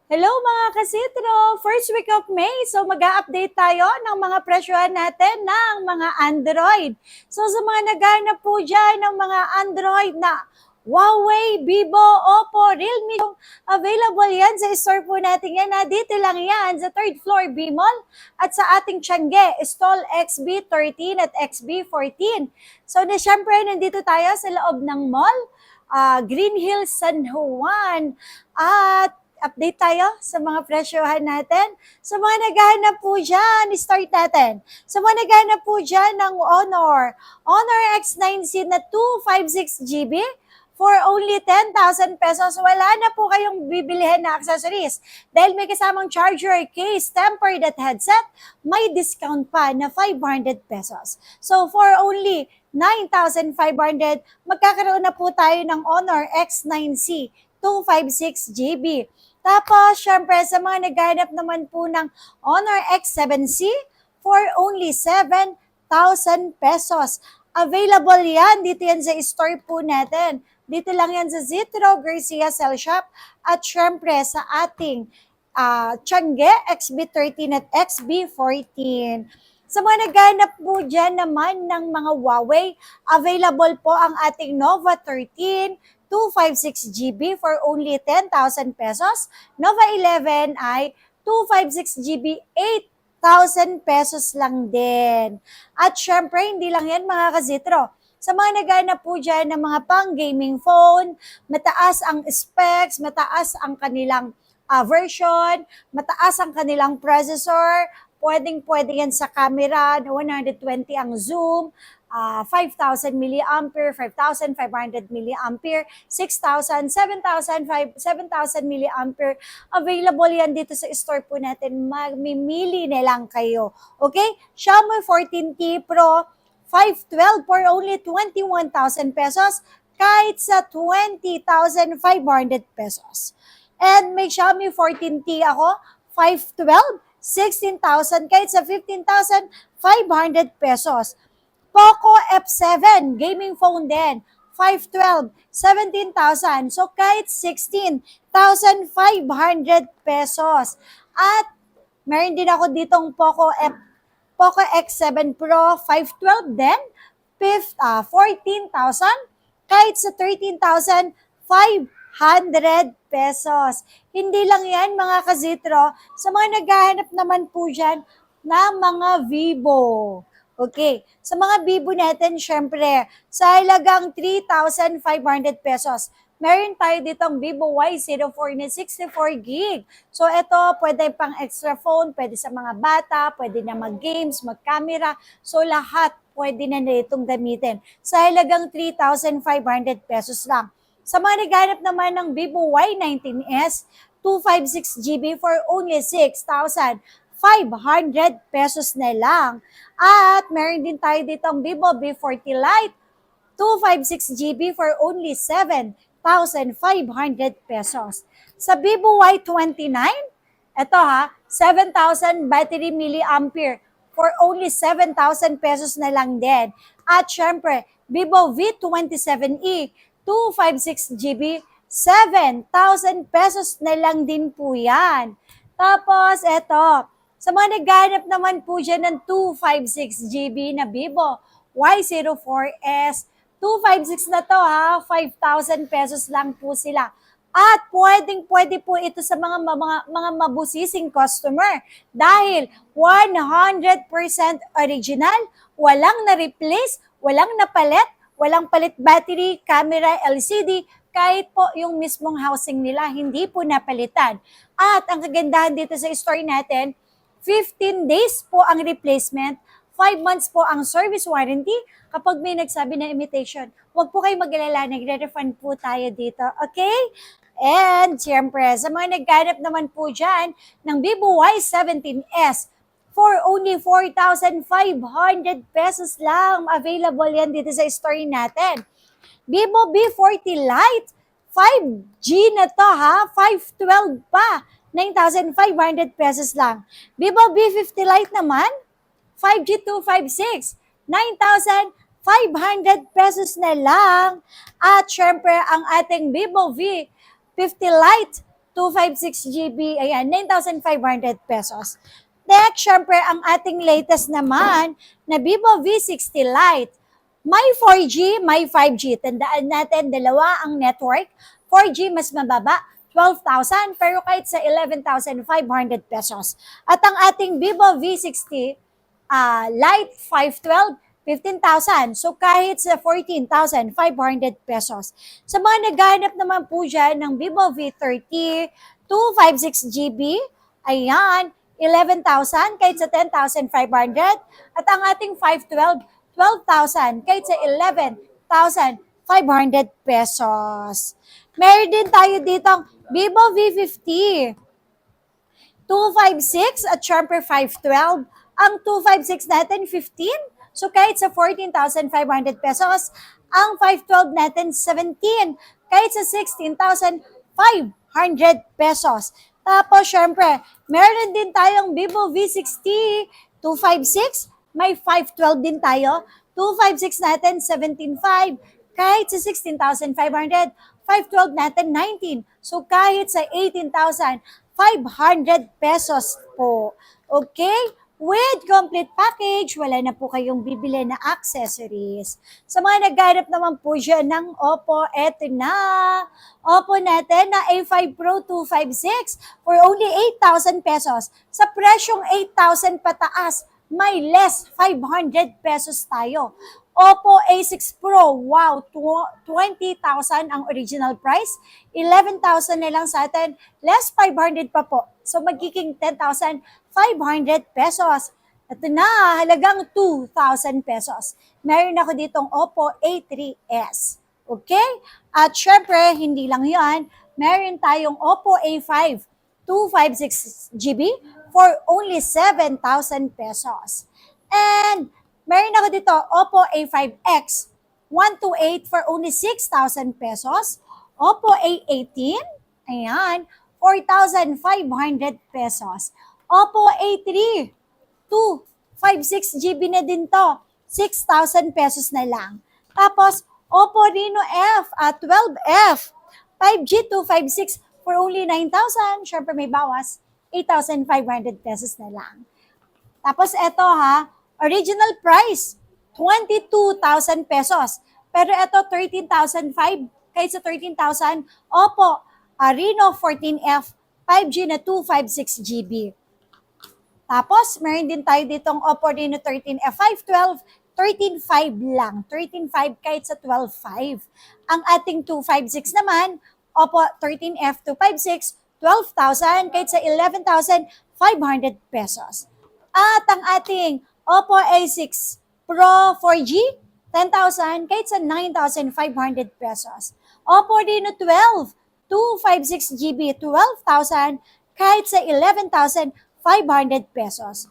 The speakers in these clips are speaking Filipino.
Hello mga kasitro! First week of May, so mag-a-update tayo ng mga presyohan natin ng mga Android. So sa mga naghahanap po dyan ng mga Android na Huawei, Vivo, Oppo, Realme, available yan sa store po natin yan. Dito lang yan sa 3rd floor B-Mall at sa ating Tiangge, stall XB13 at XB14. So syempre nandito tayo sa loob ng mall, Green Hills, San Juan. At update tayo sa mga presyohan natin. Sa mga naghahanap po dyan, start natin. Sa mga naghahanap po dyan ng Honor X9C na 256GB for only 10,000 pesos. Wala na po kayong bibilihin na accessories. Dahil may kasamang charger, case, tempered at headset, may discount pa na 500 pesos. So for only 9,500, magkakaroon na po tayo ng Honor X9C 256GB. Tapos, syempre, sa mga naghahanap naman po ng Honor X7C for only 7,000 pesos. Available yan. Dito yan sa store po natin. Dito lang yan sa Zitro Garcia Cell Shop. At syempre, sa ating Tiangge XB13 at XB14. Sa mga naghahanap po dyan naman ng mga Huawei, available po ang ating Nova 13, 256GB for only 10,000 pesos. Nova 11 ay 256GB, 8,000 pesos lang din. At syempre, hindi lang yan mga kazitro. Sa mga naghahanap po dyan ng mga pang-gaming phone, mataas ang specs, mataas ang kanilang version, mataas ang kanilang processor, pwedeng-pwede yan sa camera, 120 ang zoom, 5,000 milliampere, 5,500 milliampere, 6,000, 7,000 milliampere. Available yan dito sa store po natin. Mamimili na lang kayo. Okay? Xiaomi 14T Pro 512 for only 21,000 pesos kahit sa 20,500 pesos. And may Xiaomi 14T ako, 512, 16,000 kahit sa 15,500 pesos. Poco F7, gaming phone din, 512, 17,000. So kahit 16,500 pesos. At meron din ako ditong Poco X7 Pro 512 din, 14,000 kahit sa 13,500 pesos. Hindi lang yan mga kazitro, sa mga naghahanap naman po dyan na mga Vivo. Okay, sa mga Vivo natin, syempre, sa halagang 3,500 pesos, meron tayo ditong Vivo Y04 na 64 gig. So ito, pwede pang extra phone, pwede sa mga bata, pwede na mag-games, mag-camera. So lahat pwede na itong gamitin. Sa halagang 3,500 pesos lang. Sa mga naghanap naman ng Vivo Y19s, 256GB for only 6,500 pesos na lang. At meron din tayo ditong Vivo V40 Lite, 256GB for only 7,500 pesos. Sa Vivo Y29, ito 7,000 battery milliampere for only 7,000 pesos na lang din. At syempre, Vivo V27e, 256GB, 7,000 pesos na lang din po yan. Tapos, eto, sa mga naghahanap naman po dyan ng 256GB na Vivo Y04s, 256 na to 5,000 pesos lang po sila. At pwede po ito sa mga mabusising customer dahil 100% original, walang na-replace, walang napalit, walang palit battery, camera, LCD, kahit po yung mismong housing nila, hindi po napalitan. At ang kagandahan dito sa store natin, 15 days po ang replacement, 5 months po ang service warranty. Kapag may nagsabi na imitation, huwag po kayo mag-alala, nagre-refund po tayo dito. Okay? And siyempre, sa mga naghanap naman po dyan ng Vivo Y17s, for only 4,500 pesos lang. Available yan dito sa store natin. Vivo V40 Lite, 5G na to 512 pa. 9,500 pesos lang. Vivo V50 Lite naman, 5G 256, 9,500 pesos na lang. At syempre, ang ating Vivo V50 Lite 256 GB, ayan, 9,500 pesos. Next, syempre, ang ating latest naman na Vivo V60 Lite. May 4G, may 5G. Tandaan natin, dalawa ang network. 4G mas mababa, 12,000, pero kahit sa 11,500 pesos. At ang ating Vivo V60 Lite 512, 15,000. So kahit sa 14,500 pesos. Sa mga naghahanap naman po dyan ng Vivo V30, 256 GB, ayan, 11,000 kahit sa 10,500. At ang ating 512, 12,000 kahit sa 11,500 pesos. Meron din tayo ditong Vivo V50, 256 at syempre 512. Ang 256 natin, 15. So kahit sa 14,500 pesos, ang 512 natin, 17. Kahit sa 16,500 pesos. Tapos syempre, meron din tayong Vivo V60, 256. May 512 din tayo. 256 natin, 17,500. Kahit sa 16,500, 512 natin, 19. So kahit sa 18,500 pesos po. Okay? With complete package, wala na po kayong bibili na accessories. Sa mga naghanap naman po dyan ng Oppo, eto na. Oppo natin na A5 Pro 256 for only 8,000 pesos. Sa presyong 8,000 pataas, may less 500 pesos tayo. Oppo A6 Pro, wow, 20,000 ang original price. 11,000 na lang sa atin, less 500 pa po. So magiging 10,500 pesos. Ito na, halagang 2,000 pesos. Meron ako ditong Oppo A3s. Okay? At syempre, hindi lang yan. Meron tayong Oppo A5 256 GB for only 7,000 pesos. And meron ako dito, Oppo A5X 128 for only 6,000 pesos. Oppo A18, ayan, 4,500 pesos. Oppo A3, 256 GB na din to, 6,000 pesos na lang. Tapos, Oppo Reno F, 12F, 5G 256 for only 9,000. Syempre may bawas, 8,500 pesos na lang. Tapos eto ha, original price, 22,000 pesos. Pero ito, 13,500. Kahit sa 13,000, Oppo Reno 14F, 5G na 256 GB. Tapos, meron din tayo ditong Oppo Reno 13F 512, 13,500 lang. 13,500 kahit sa 12,500. Ang ating 256 naman, Oppo 13F 256, 12,000 kahit sa 11,500 pesos. At ang ating Oppo A6 Pro 4G, 10,000 kahit sa 9,500 pesos. Oppo Reno 12, 256 GB, 12,000 kahit sa 11,500 pesos.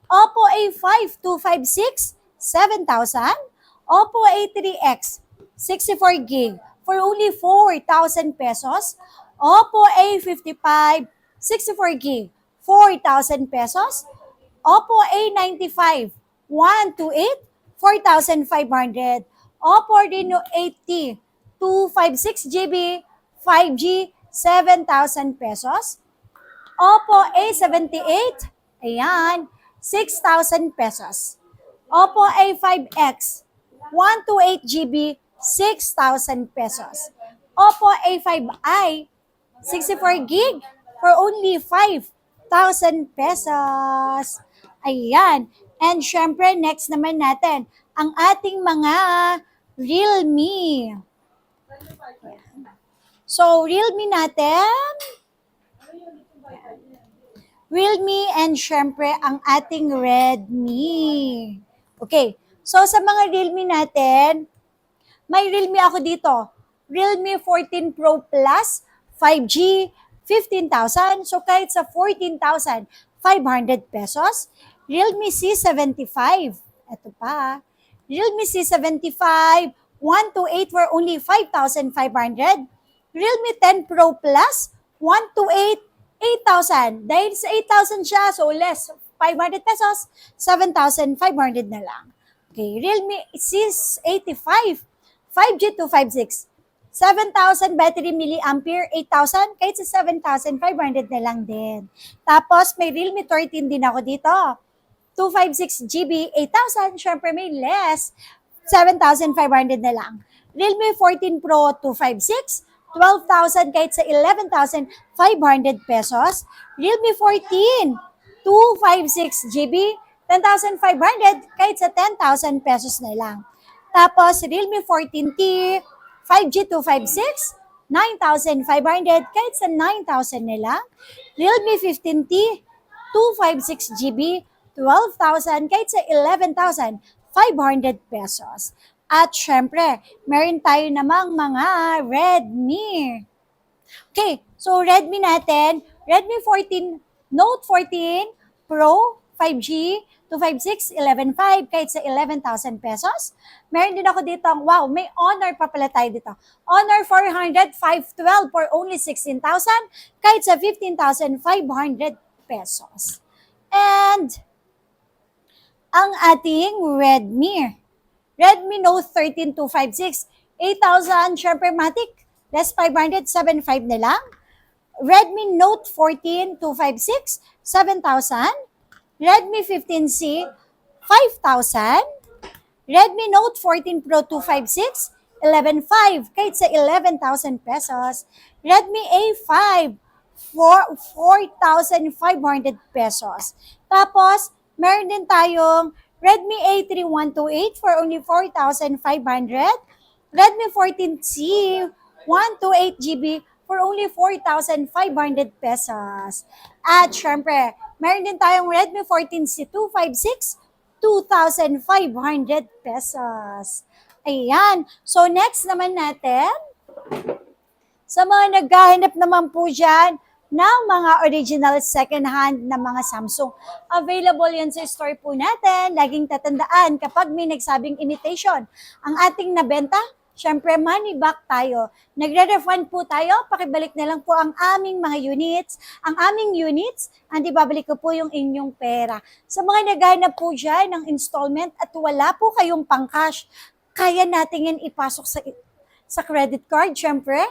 Oppo A5 256, 7,000. Oppo A3X 64 GB for only 4,000 pesos. Oppo A55 64 GB, 4,000 pesos. Oppo A95 128, 4,500. Oppo Reno 80 256 GB, 5G, 7,000 pesos. Oppo A78, ayan, 6,000 pesos. Oppo A5X, 128 GB, 6,000 pesos. Oppo A5i, 64 GB for only 5,000 pesos. Ayan. And syempre, next naman natin, ang ating mga Realme. So, Realme natin, Realme and syempre ang ating Redmi. Okay, so sa mga Realme natin, may Realme ako dito. Realme 14 Pro Plus, 5G, 15,000. So kahit sa 14,500 pesos, Realme C75. Ito pa. Realme C75, 128 for only 5,500. Realme 10 Pro Plus, 128, 8,000. Dahil sa 8,000 siya, so less 500 pesos, 7,500 na lang. Okay, Realme C85, 5G 256, 7,000 battery milliampere, 8,000, kahit sa 7,500 na lang din. Tapos, may Realme 13 din ako dito. 256 GB, 8,000, syempre may less, 7,500 na lang. Realme 14 Pro 256, 12,000 kahit sa 11,500 pesos. Realme 14, 256 GB, 10,500 kahit sa 10,000 pesos na lang. Tapos, Realme 14T, 5G 256, 9,500 kahit sa 9,000 na lang. Realme 15T, 256 GB, 12,000 kahit sa 11,500 pesos. At syempre, meron tayo namang mga Redmi. Okay, so Redmi natin, Redmi 14, Note 14 Pro 5G, 256, 11,500 kahit sa 11,000 pesos. Meron din ako dito, wow, may Honor pa pala tayo dito. Honor 400, 512 for only 16,000 kahit sa 15,500 pesos. And ang ating Redmi Note 13 256, 8,000, syempre matic, less 500, 7,500 na lang. Redmi Note 14 256, 7,000. Redmi 15C, 5,000. Redmi Note 14 Pro 256, 11,500 kahit sa 11,000 pesos. Redmi A5, 4,500 pesos. Tapos, meron din tayong Redmi A3 128 for only 4,500. Redmi 14C 128 GB for only 4,500 pesos. At syempre, meron din tayong Redmi 14C 256, 2,500 pesos. Ayan. So next naman natin, sa mga naghahanap naman po dyan ng mga original second-hand na mga Samsung. Available yan sa store po natin. Laging tatandaan kapag may nagsabing imitation ang ating nabenta, syempre money back tayo. Nagre-refund po tayo, pakibalik na lang po ang aming mga units. Ang aming units, hindi babalik ko po yung inyong pera. Sa mga naghahanap po dyan ng installment at wala po kayong pang-cash, kaya natin yan ipasok sa credit card, syempre.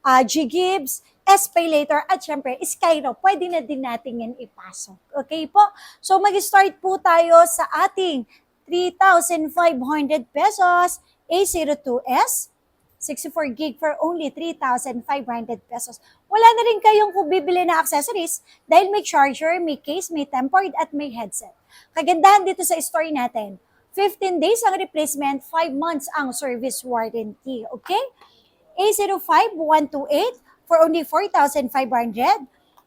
G-Gibbs, S-Pay Later, at syempre, Skyro, pwede na din natin yan ipasok. Okay po? So, mag-start po tayo sa ating 3,500 pesos A02s, 64 gig for only 3,500 pesos. Wala na rin kayong kung bibili na accessories dahil may charger, may case, may tempered, at may headset. Kagandahan dito sa store natin, 15 days ang replacement, 5 months ang service warranty. Okay? A05 128 for only 4,500.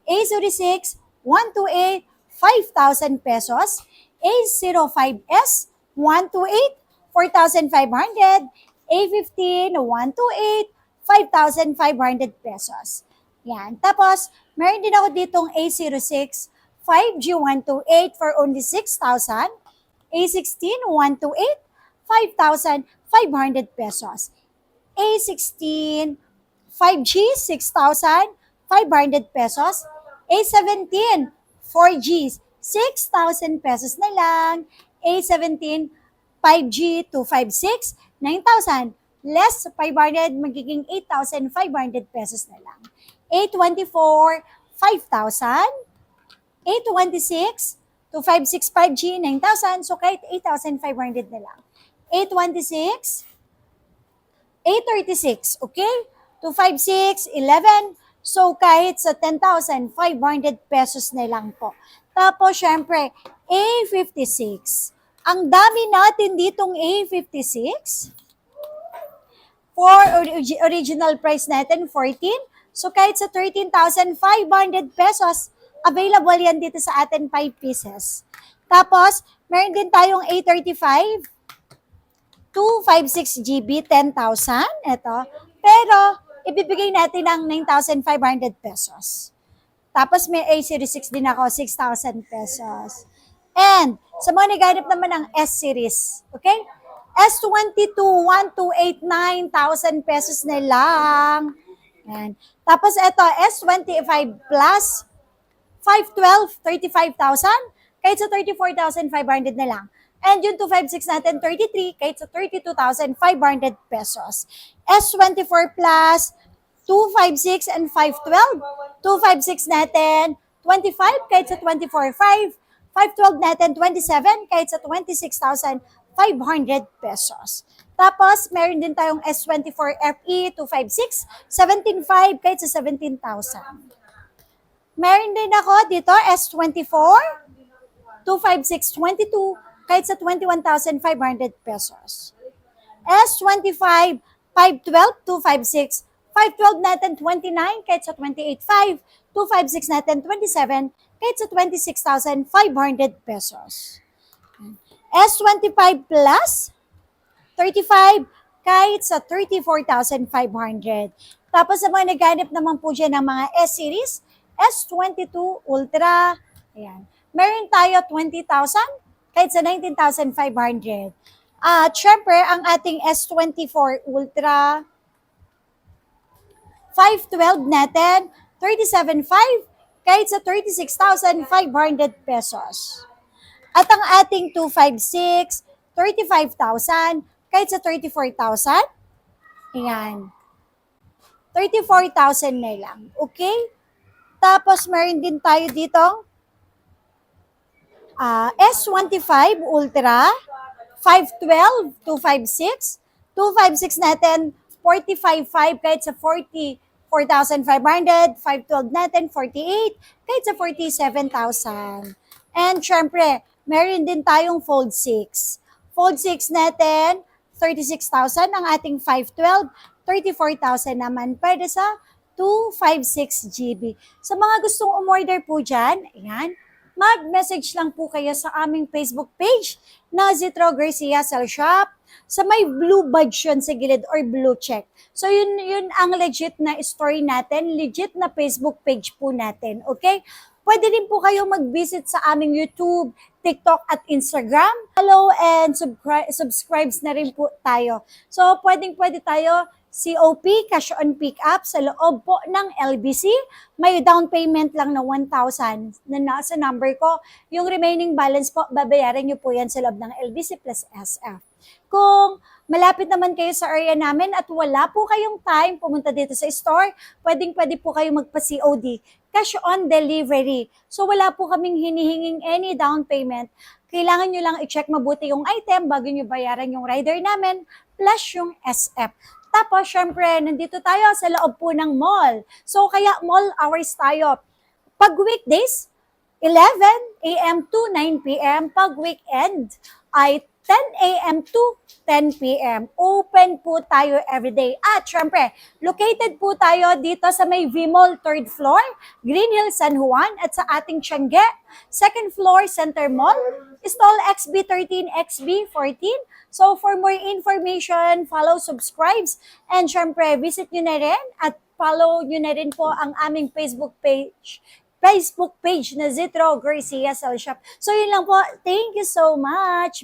A06 128 5,000 pesos. A05S 128 4,500. A15 128 5,500 pesos. Yan. Tapos, meron din ako ditong A06 5G 128 for only 6,000. A16 128 5,500 pesos. A16 5G 6,500 pesos. A17 4G 6,000 pesos na lang. A17 5G 256 9,000 less 500 magiging 8,500 pesos na lang. A24 5,000. A26 256 5G 9,000 so kahit 8,500 na lang. A26 A36, okay? 256, 11. So, kahit sa 10,500 pesos na lang po. Tapos, syempre, A56. Ang dami natin ditong A56. For original price natin, 14. So, kahit sa 13,500 pesos, available yan dito sa atin 5 pieces. Tapos, meron din tayong A35. 256 GB, 10,000. Ito. Pero, ibibigay natin ng 9,500 pesos. Tapos, may A06 din ako, 6,000 pesos. And, sa mga naghanap naman ng S-series, okay? S22, 128, 9,000 pesos na lang. Yan. Tapos, ito, S25 Plus, 512, 35,000. Kahit sa 34,500 na lang. And yung 256 natin, 33, kahit sa 32,500 pesos. S24 Plus, 256 and 512. 256 natin, 25 kahit sa 24,500. 512 natin, 27 kahit sa 26,500 pesos. Tapos, meron din tayong S24 FE 256, 17,500 kahit sa 17,000. Meron din ako dito, S24, 256, 22 kahit sa 21,500 pesos. S25, 512, 256, 512 natin 29 kahit sa 28,500, 256 natin 27 kahit sa 26,500 pesos. S25 Plus, 35 kahit sa 34,500. Tapos sa mga naghanap naman po dyan ng mga S-Series, S22 Ultra, ayan. Meron tayo 20,000 kahit sa 19,500. At syempre, ang ating S24 Ultra, 512 natin, 37,500 kahit sa 36,500 pesos. At ang ating 256, 35,000 kahit sa 34,000. Ayan. 34,000 na lang. Okay? Tapos, meron din tayo dito S25 Ultra, 512, 256. 256 natin, 45,500 kahit sa 44,500. 512 natin, 48 kahit sa 47,000. And syempre, meron din tayong Fold 6. Fold 6 natin, 36,000 ang ating 512. 34,000 naman pwede sa 256 GB. Sa mga gustong umorder po dyan, ayan, mag-message lang po kayo sa aming Facebook page na Zitro Garcia Cell Shop. Sa may blue badge yun sa gilid or blue check. So yun ang legit na story natin, legit na Facebook page po natin. Okay? Pwede din po kayo mag-visit sa aming YouTube, TikTok at Instagram. Follow and subscribe na rin po tayo. So pwede tayo COP, cash on pick up, sa loob po ng LBC. May down payment lang na 1,000 na nasa number ko. Yung remaining balance po, babayaran nyo po yan sa loob ng LBC plus SF. Kung malapit naman kayo sa area namin at wala po kayong time pumunta dito sa store, pwede po kayo magpa-COD, cash on delivery. So wala po kaming hinihinging any down payment. Kailangan nyo lang i-check mabuti yung item bago nyo bayaran yung rider namin plus yung SF. Tapos, syempre, nandito tayo sa loob po ng mall. So, kaya mall hours tayo. Pag weekdays, 11 a.m. to 9 p.m. Pag weekend, ay 10 a.m. to 10 p.m. Open po tayo everyday. At syempre, located po tayo dito sa may V-Mall 3rd floor, Green Hills, San Juan, at sa ating Tiangge, 2nd floor, Center Mall, stall XB13, XB14. So for more information, follow, subscribes, and syempre, visit nyo na rin at follow nyo na rin po ang aming Facebook page na Zitro Garcia Cell Shop. So yun lang po. Thank you so much.